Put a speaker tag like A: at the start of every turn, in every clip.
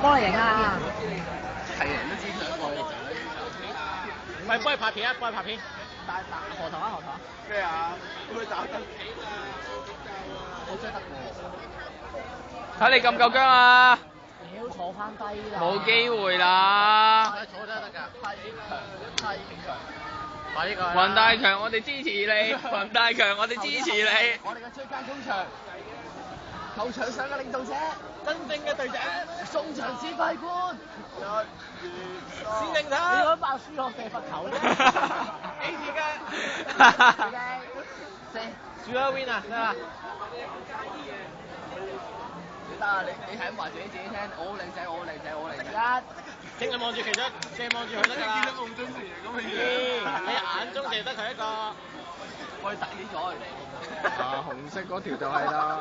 A: 幫你影啊！
B: 係人都知佢一個嚟就
C: 唔係幫佢拍片啊，幫佢拍片。
A: 大河頭啊河頭。
B: 咩啊？咁佢打得，好追得喎！
D: 睇你夠唔夠薑啊？
A: 屌坐翻低啦！
D: 冇機會啦！
B: 坐真係得㗎，太強，太強！快呢個！
D: 雲大強，我哋支持你！雲大強，我哋支持你！
B: 我哋嘅最佳中場，球場上嘅領導者，真正嘅隊長，送場指揮官。
C: 先正
A: 你
C: 睇。
A: 嗰爆輸我射罰球啫。
C: 幾時㗎？輸咗 win 啊，得啦。
B: 得啊！你係咁話自己聽，我好靚仔，我好靚仔，我好靚仔。
C: 淨係望住其中，淨係望住佢得㗎啦。見到夢中情人咁嘅嘢。你眼中淨係得佢一個。
B: 我哋突起咗佢哋。
D: 啊，紅色嗰條就係啦。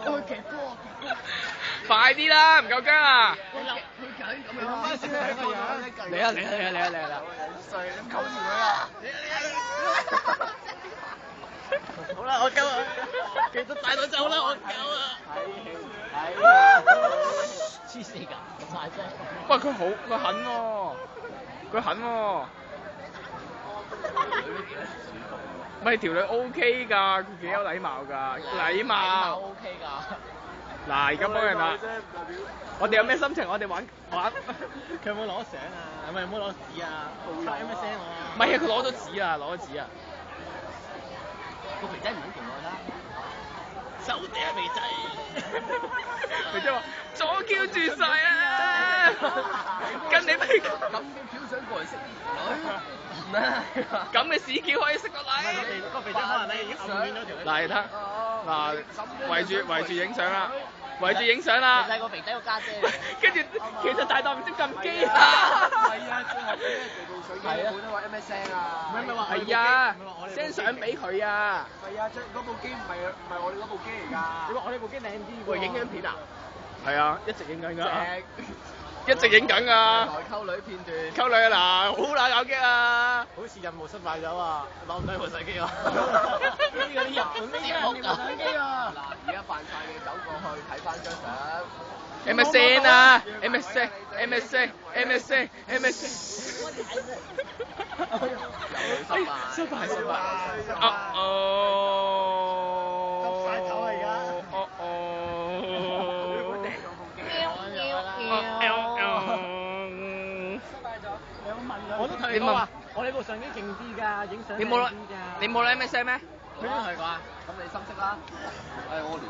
B: 我騎波。
D: 快啲啦，唔夠薑啊！
B: 佢緊咁樣。
D: 嚟啊嚟啊嚟啊嚟啊嚟啊！
B: 衰，咁溝住佢啊！
C: 好啦，我夠啊！其實大隊走啦，我夠啊！
A: 黐線㗎，咁大聲。
D: 喂，佢好，佢狠喎，佢狠喎。咪條女 OK 㗎，佢幾有禮貌㗎，禮貌。
A: OK 㗎。
D: 嗱，而家幫人啦。我哋有咩心情？我哋玩。
C: 佢有冇攞相啊？係咪有冇攞紙啊？發 MSN 我啊。
D: 唔係啊，佢攞咗紙啊，攞咗紙啊。
B: 個肥仔唔好勁我啦。
C: 手嗲啊，肥仔。
D: 肥仔話：左 Q 住晒啊！跟你咪
B: 咁嘅標準過嚟識女，
D: 咁嘅屎 Q 可以識個女。
C: 個肥仔可能你已經暗戀咗條女。
D: 嗱，你睇，嗱，圍住影相啦，圍住影相啦。
A: 其實係個肥仔個家姐嚟。
D: 跟住其實大膽唔識撳機啊！
B: 係啊，最後俾人做到水機本都話 MSN 啊。
D: 係啊，send 相俾佢啊。
B: 係啊，即係嗰部機唔係我哋嗰部機嚟㗎。
C: 你話我呢部機靚啲喎。
B: 喂，影緊片啊？
D: 係啊，一直影緊㗎。
B: 正。
D: 一直影緊㗎。
B: 來溝女片段。
D: 溝女啊嗱，好乸搞激啊！
C: 好似任務失敗咗啊！攞唔到部相機啊！
A: 呢個啲日本啲節目啊！相機啊！
B: 嗱，而家扮晒嘅走過去睇翻張相。
D: MSN 啊 ，MSN。
B: 失敗。
D: 哦。
C: 晒頭啊而家。我都同你講話，我呢部相機勁啲㗎，影相
D: 你冇攞
C: 靚啲㗎。
D: 你冇攞 MSN 咩？
B: 佢都係啩？咁你心息啦。我連